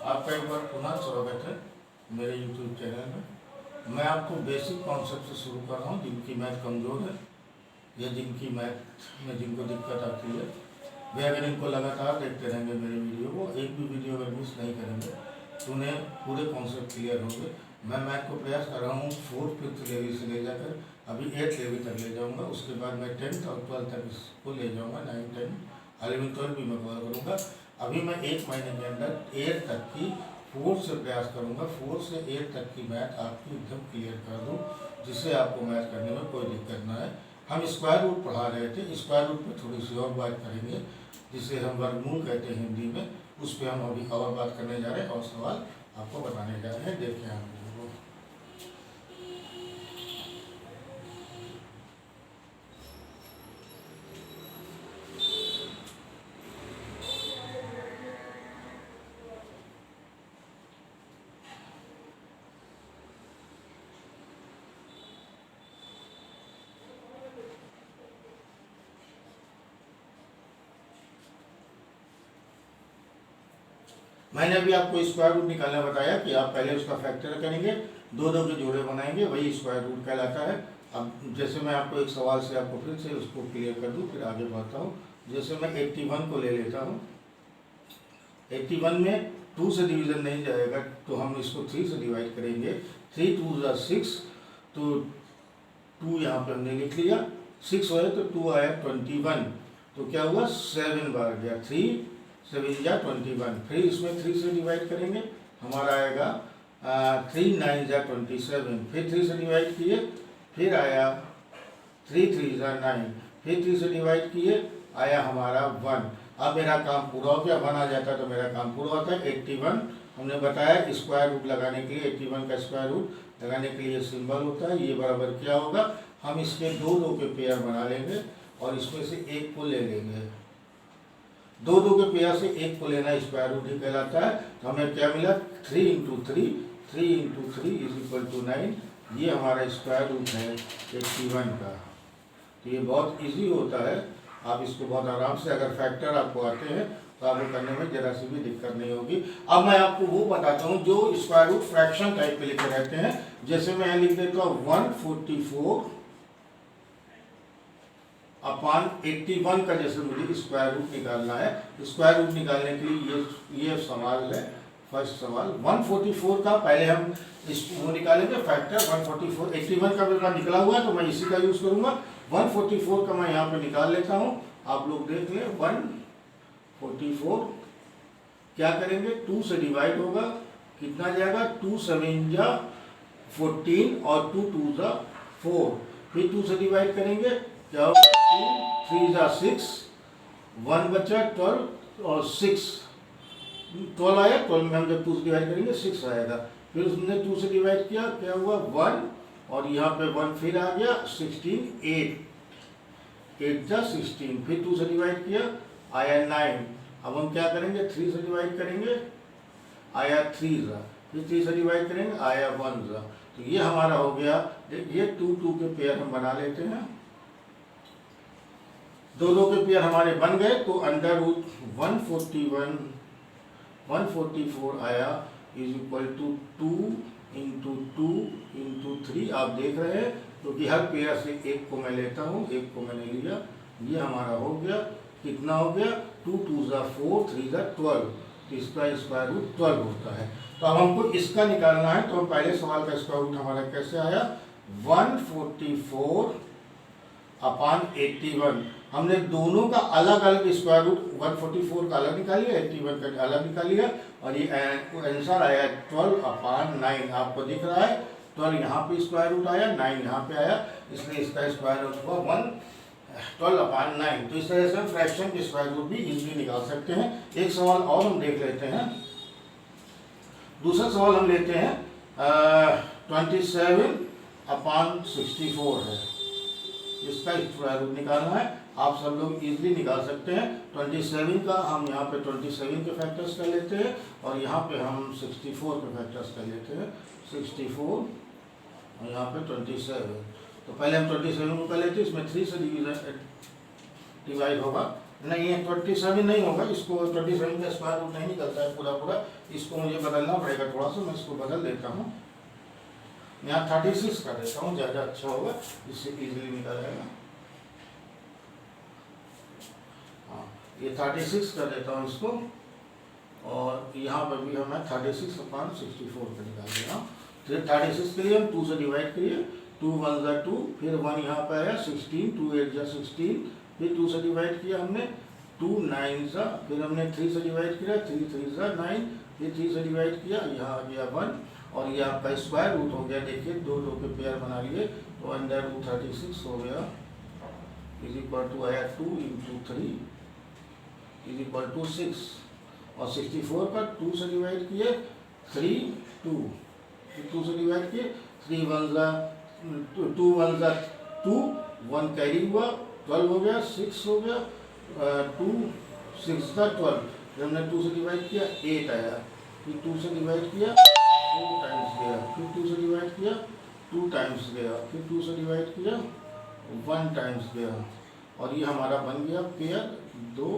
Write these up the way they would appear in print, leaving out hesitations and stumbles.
आपका एक बार पुनः स्वागत है मेरे YouTube चैनल में। मैं आपको बेसिक कॉन्सेप्ट से शुरू कर रहा हूँ। जिनकी मैथ कमज़ोर है या जिनकी मैथ में जिनको दिक्कत आती है वे अगर इनको लगातार देखते रहेंगे मेरे वीडियो को, एक भी वीडियो अगर मिस नहीं करेंगे तो उन्हें पूरे कॉन्सेप्ट क्लियर होंगे। मैं मैथ को प्रयास कर रहा हूँ 4th 5th लेवल से ले जाकर अभी 8th लेवल तक ले जाऊँगा। उसके बाद मैं 10th और 12th तक इसको ले जाऊँगा। 9, 10, 11, 12 भी मैं कवर करूँगा। अभी मैं 1 महीने के अंदर 8th तक की 4th से प्रयास करूँगा। 4th से 8th तक की मैथ आपकी एकदम क्लियर कर दूँ, जिससे आपको मैथ करने में कोई दिक्कत ना है। हम स्क्वायर रूट पढ़ा रहे थे, स्क्वायर रूट पे थोड़ी सी और बात करेंगे, जिसे हम वर्गमूल कहते हैं हिंदी में। उस पर हम अभी और बात करने जा रहे हैं और सवाल आपको बताने जा रहे हैं। देखिए हम लोग मैंने अभी आपको स्क्वायर रूट निकालना बताया कि आप पहले उसका फैक्टर करेंगे, दो के जोड़े बनाएंगे, वही स्क्वायर रूट कहलाता है। अब जैसे मैं आपको एक सवाल से आपको फिर से उसको क्लियर कर दूं, फिर आगे बढ़ता हूँ। जैसे मैं 81 को ले लेता हूँ। 81 में 2 से डिवीजन नहीं जाएगा तो हम इसको 3 से डिवाइड करेंगे। 3 2 ज़ा 6, तो 2 यहाँ पे हमने लिख लिया। 6 होया तो 2 आया 21, तो क्या हुआ 7 बार गया। 3 7 जा 21। फिर इसमें 3 से डिवाइड करेंगे, हमारा आएगा 3 9 जा 27। फिर 3 से डिवाइड किए, फिर आया 3 3 जा 9। फिर 3 से डिवाइड किए, आया हमारा 1। अब मेरा काम पूरा हो गया। 1 आ जाता तो मेरा काम पूरा होता है। 81 हमने बताया स्क्वायर रूट लगाने के लिए, 81 का स्क्वायर रूट लगाने के लिए सिंबल होता है। ये बराबर क्या होगा, हम इसके दो के पेयर बना लेंगे और इसमें से एक को ले लेंगे। दो के पेयर से एक को लेना स्क्वायर रूट ही कहलाता है। तो हमें क्या मिला 3 into 3, 3 into 3 is equal to 9। ये हमारा स्क्वायर रूट है 81 का। तो ये बहुत इजी होता है, आप इसको बहुत आराम से, अगर फैक्टर आपको आते हैं तो आपको करने में जरा सी भी दिक्कत नहीं होगी। अब मैं आपको वो बताता हूँ जो स्क्वायर रूट फ्रैक्शन टाइप पे लिखे रहते हैं। जैसे मैं लिख देता हूँ 144 अपान 81 का, जैसे मुझे स्क्वायर रूट निकालना है। स्क्वायर रूट निकालने के लिए ये सवाल है। फर्स्ट सवाल 144 का पहले हम वो निकालेंगे फैक्टर। 144 81 का मेरा निकला हुआ है तो मैं इसी का यूज करूंगा। 144 का मैं यहाँ पे निकाल लेता हूँ, आप लोग देख लें। 144 क्या करेंगे, 2 से डिवाइड होगा, कितना जाएगा 2 7 जा 14 और 2 2 जा 4। फिर 2 से डिवाइड करेंगे, क्या होगा 2 3 जा 6, 1 बचा 12 और 6 12 आया। 12 में हम जब 2 से डिवाइड करेंगे 6 आएगा। फिर उसने 2 से डिवाइड किया, क्या हुआ 1 और यहाँ पे 1 फिर आ गया। 16 8 जा 16। फिर 2 से डिवाइड किया, आया 9। अब हम क्या करेंगे 3 से डिवाइड करेंगे, आया 3 जा। फिर 3 से डिवाइड करेंगे, आया 1 जा। तो ये हमारा हो गया। ये 2 2 के पेयर हम बना लेते हैं। 2 2 के पेयर हमारे बन गए तो अंडर रूट 144 आया is equal to 2 into 2 into 3। आप देख रहे हैं क्योंकि हर पेयर से एक को मैं लेता हूँ, एक को मैंने लिया। ये हमारा हो गया, कितना हो गया 2 2 जा 4, 3 जा 12। तो इसका स्क्वायर रूट 12 होता है। तो अब हमको इसका निकालना है। तो हम पहले सवाल का स्क्वायर रूट हमारा कैसे आया 144 अपान 81। हमने दोनों का अलग अलग स्क्वायर रूट 144 का अलग निकाल लिया, 81 का अलग निकाल लिया और ये आंसर आया 12 अपान 9। आपको दिख रहा है 12 यहाँ पे स्क्वायर रूट आया, 9 यहाँ पे आया, इसलिए इसका स्क्वायर रूट हुआ 12 अपान 9। तो इस तरह से हम फ्रैक्शन के स्क्वायर रूट भी इजीली निकाल सकते हैं। एक सवाल और हम देख लेते हैं। दूसरा सवाल हम लेते हैं 27 अपान 64 है। इसका स्क्वायर रूट निकालना है। आप सब लोग इजीली निकाल सकते हैं। 27 का हम यहाँ पे 27 के फैक्टर्स कर लेते हैं और यहाँ पे हम 64 के फैक्टर्स कर लेते हैं। 64 और यहाँ पे 27। तो पहले हम 27 को कर लेते हैं, इसमें 3 से डिवाइड होगा नहीं है 27 नहीं होगा, इसको 27 का स्क्वायर रूट नहीं निकलता है पूरा पूरा, इसको मुझे बदलना पड़ेगा थोड़ा सा, मैं इसको बदल देता हूँ, यहाँ 36 कर देता हूँ, ज़्यादा अच्छा होगा, इससे इजीली निकल जाएगा। हाँ, ये 36 कर देता हूँ इसको, और यहाँ पर भी हमें 36/64 का निकाल दे रहा हूँ। फिर 36 के लिए हम 2 से डिवाइड करिए, 2 1 जा 2, फिर 1 यहाँ पर आया 16, 2 8 जा 16, फिर 2 से डिवाइड किया हमने, 2 9 जा, फिर हमने 3 से डिवाइड किया, 3 3 जा 9, फिर 3 से डिवाइड किया, यहाँ आ गया 1, और ये आपका स्क्वायर रूट हो गया। देखिए 2 2 के पेयर बना लिए, तो अंडर रूट 36 हो गया, इज इक्वल टू आया 2 × 3 इज इक्वल टू 6, और 64 का 2 से डिवाइड किए, 3 2, 2 से डिवाइड किए, 3 1 जा 2 1 जा 2, 1 कैरी हुआ, 12 हो गया, 6 हो गया, 2 6 जा 12, फिर हमने 2 से डिवाइड किया 8 आया, फिर 2 से डिवाइड किया 4 टाइम्स गया, फिर 2 से डिवाइड किया 2 टाइम्स गया, फिर 2 से डिवाइड किया 1 टाइम्स गया, और ये हमारा बन गया पेयर 2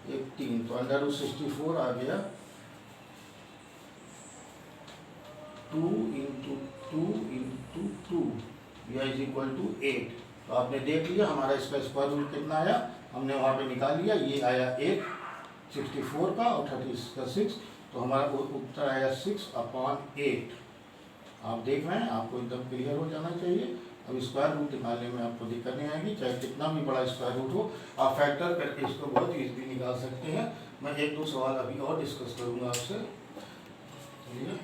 1 3, तो अंडर रूट 64 आ गया 2 × 2 × 2, यह इज इक्वल टू 8। तो आपने देख लिया हमारा इसका स्क्वायर रूट कितना आया, हमने वहाँ पे निकाल लिया, ये आया 8 64 का और 36 का 6, तो हमारा उत्तर आया 6/8। आप देख रहे हैं, आपको एकदम क्लियर हो जाना चाहिए। अब स्क्वायर रूट निकालने में आपको दिक्कत नहीं आएगी, चाहे कितना भी बड़ा स्क्वायर रूट हो, आप फैक्टर करके इसको बहुत ईजीली निकाल सकते हैं। मैं 1 2 सवाल अभी और डिस्कस करूँगा आपसे, चलिए।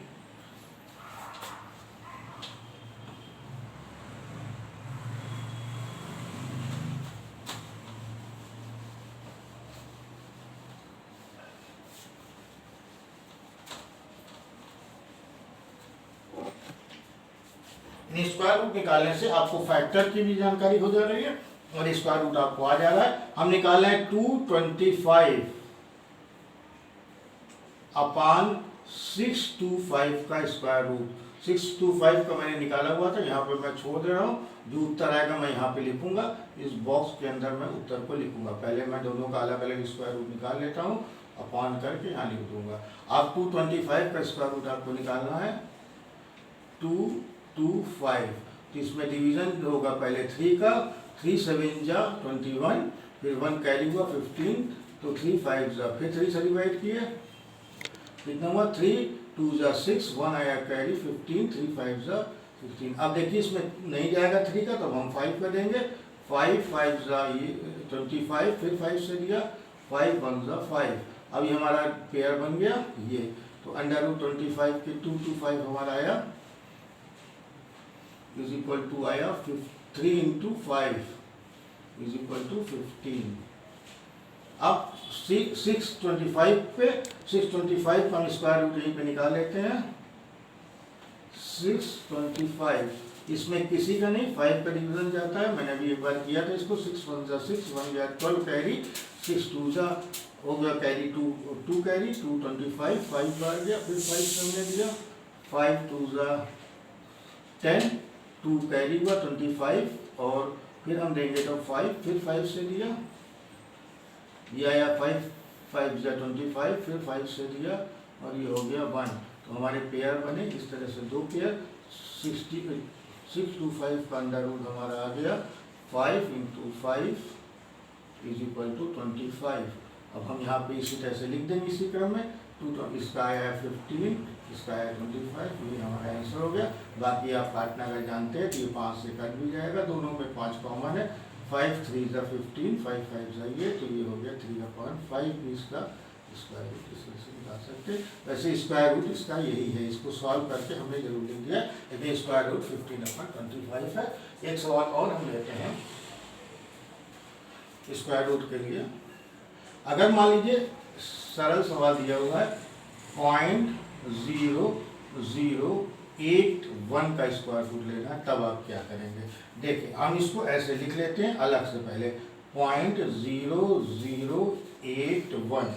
स्क्वायर रूट निकालने से आपको फैक्टर की भी जानकारी हो जा रही है और स्क्वायर रूट आपको आ जा रहा है। हम निकाल रहे हैं 225/625 का स्क्वायर रूट। 625 का मैंने निकाला हुआ था, यहाँ पे मैं छोड़ दे रहा हूँ, जो उत्तर आएगा मैं यहाँ पे लिखूंगा, इस बॉक्स के अंदर मैं उत्तर को लिखूंगा। पहले मैं दोनों का अलग अलग स्क्वायर रूट निकाल लेता हूँ, अपान करके यहाँ लिख दूंगा। आप 225 का स्क्वायर रूट आपको निकालना है, 225, तो इसमें डिवीजन होगा पहले 3 का, 3 7 जा 21, फिर 1 कैरी हुआ 15, तो 3 5 जा, फिर 3 से डिवाइड किए, कितना हुआ 3 2 जा 6, 1 आया कैरी 15, 3 5 जा 15। अब देखिए इसमें नहीं जाएगा 3 का, तो हम 5 कर देंगे, 5 5 जा ये 25, फिर 5 से दिया, 5 1 जा 5। अब ये हमारा पेयर बन गया ये, तो अंडर रूट 25 के 225 हमारा आया, इज इक्वल टू आया 3 × 5 इज इक्वल टू 15। अब 625 पे 625 का हम स्क्वायर रूट यहीं पे निकाल लेते हैं। 625, इसमें किसी का नहीं, 5 का डिवीजन जाता है, मैंने अभी एक बार किया था इसको। 6 1 जा 6, 1 गया 12 कैरी, 6 2 जा हो गया कैरी 2 कैरी 2 25, 5 बार गया, फिर 5 हमने दिया, 5 2 जा 10, 2 कैरी हुआ 25, और फिर हम देंगे तो 5, फिर 5 से दिया, ये आया 5 5 जा 25, फिर 5 से दिया, और ये हो गया 1। तो हमारे पेयर बने इस तरह से 2 पेयर। 625 का अंडर रूट हमारा आ गया 5 × 5 इज इक्वल टू 25। अब हम यहाँ पे इसी तरह से लिख देंगे इसी क्रम में, इसका आया है 15, इसका आया 25, ये हमारा आंसर हो गया। बाकी आप काटना अगर जानते हैं तो ये 5 से कट भी जाएगा, दोनों में 5 कॉमन है, 5 3 जा 15, 5 5 जाइए, तो ये हो गया 3/5 भी इसका स्क्वायर रूट इससे निकाल सकते हैं। वैसे स्क्वायर रूट इसका यही है, इसको सॉल्व करके हमने जरूर लिख दिया, लेकिन स्क्वायर रूट 15/25 है। एक सवाल और हम लेते हैं स्क्वायर रूट के लिए। अगर मान लीजिए सरल सवाल दिया हुआ है 0.0081 का स्क्वायर रूट लेना है, तब आप क्या करेंगे? देखिए हम इसको ऐसे लिख लेते हैं अलग से, पहले 0.0081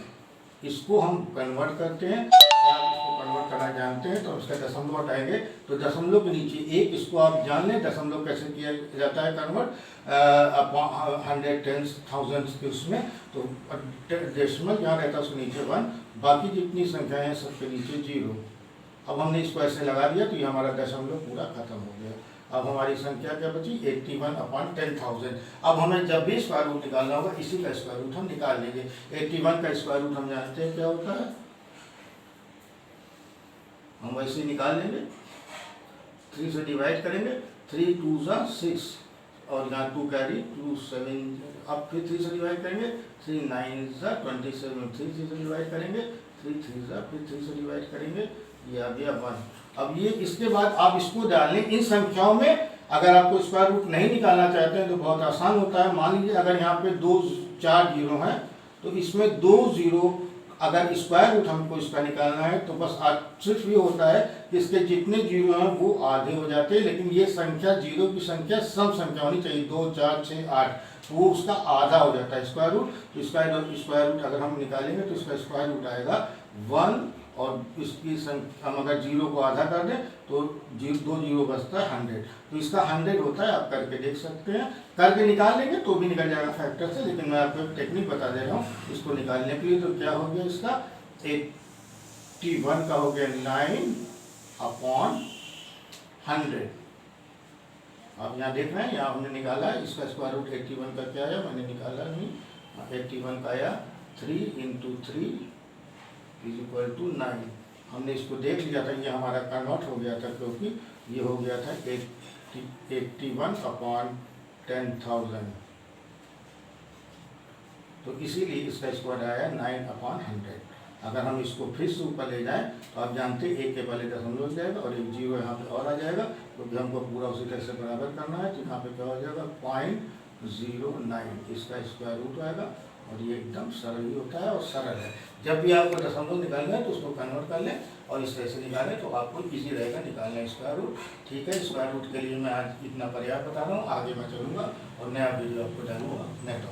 इसको हम कन्वर्ट करते हैं। आप इसको कन्वर्ट करना जानते हैं तो हम इसका दशमलव हटाएंगे, तो दशमलव के नीचे एक, इसको आप जान लें दशमलव कैसे किया जाता है कन्वर्ट 100 10 1000 के उसमें, तो डेसिमल जहाँ रहता है उसके नीचे 1, बाकी जितनी संख्याएं हैं सबके नीचे 0। अब हमने इसको ऐसे लगा दिया तो ये हमारा दशमलव पूरा खत्म हो गया। अब हमारी संख्या क्या बची 81/10,000। अब हमें जब भी स्क्वायर रूट निकालना होगा इसी का स्क्वायर रूट हम निकाल लेंगे। 81 का स्क्वायर रूट हम जानते हैं क्या होता है, हम वैसे ही निकाल लेंगे, 3 से डिवाइड करेंगे, 3 2 6 और यहाँ 2 कैरी 2 7, अब फिर 3 से डिवाइड करेंगे, 3 9 27, 3 से डिवाइड करेंगे, 3 3 फिर 3 से डिवाइड करेंगे, ये आ गया 1। अब ये इसके बाद आप इसको डाल लें इन संख्याओं में। अगर आपको स्क्वायर रूट नहीं निकालना चाहते हैं तो बहुत आसान होता है। मान लीजिए अगर यहाँ पे 2 4 जीरो हैं तो इसमें 2 जीरो अगर स्क्वायर रूट हमको इसका निकालना है तो बस सिर्फ ये होता है कि इसके जितने जीरो हैं वो आधे हो जाते हैं, लेकिन ये संख्या जीरो की संख्या सम संख्या होनी चाहिए, 2 4 6 8, तो वो उसका आधा हो जाता है स्क्वायर रूट। तो स्क्वायर रूट अगर हम निकालेंगे तो इसका स्क्वायर रूट आएगा 1 और इसकी संख्या हम अगर जीरो को आधा कर दें तो 2 जीरो बचता है 100, तो इसका 100 होता है। आप करके देख सकते हैं, करके निकाल लेंगे तो भी निकल जाएगा फैक्टर से, लेकिन मैं आपको एक टेक्निक बता दे रहा हूँ इसको निकालने के लिए। तो क्या हो गया इसका 81 का हो गया 9/100। आप यहाँ देख रहे हैं, यहाँ हमने निकाला है इसका स्क्वायर रूट 81 का क्या आया, मैंने निकाला नहीं, 81 का आया 3 × 3 = 9। हमने इसको देख लिया था, ये हमारा कन्वर्ट हो गया था क्योंकि ये हो गया था 81/10,000, तो इसीलिए इसका स्क्वायर आया 9/100। अगर हम इसको फिर से ऊपर ले जाएं तो आप जानते हैं एक के पहले दशमलव हो जाएगा और एक जीरो यहाँ पे और आ जाएगा, क्योंकि हमको पूरा उसी तरह से बराबर करना है। तो यहाँ पे क्या हो जाएगा 0.09 इसका स्क्वायर रूट आएगा, और ये एकदम सरल ही होता है और सरल है। जब भी आपको दशमलव निकालना है तो उसको कन्वर्ट कर लें और इस तरह से निकालें तो आपको इजी रहेगा निकालना स्क्वायर रूट। ठीक है, स्क्वायर रूट के लिए मैं आज इतना पर्याप्त बता रहा हूँ, आगे मैं चलूँगा और नया वीडियो आपको डालूंगा नेक्स्ट।